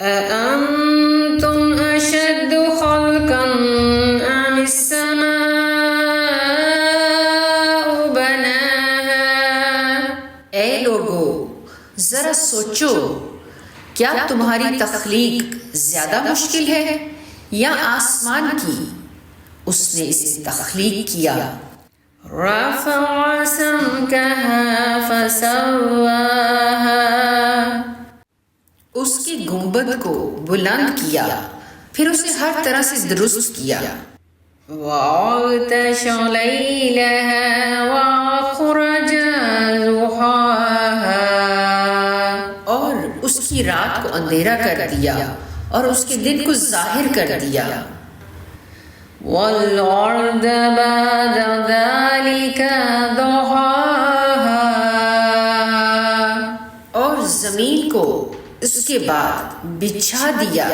أأنتم أشد خلقا أم السماء بناها؟ اے لوگو ذرا سوچو، کیا تمہاری تخلیق زیادہ مشکل ہے یا آسمان کی؟ اس نے اسے تخلیق کیا۔ رفع سمكها فسواها، اس کی گنبد کو بلند کیا، پھر اسے ہر طرح سے درست کیا۔ وأغطش ليلها وأخرج ضحاها، اور اس کی رات کو اندھیرا کر دیا اور اس کے دن کو ظاہر کر دیا۔ والأرض بعد ذلك ضحاها، اور زمین کو اس کے بعد بچھا دیا۔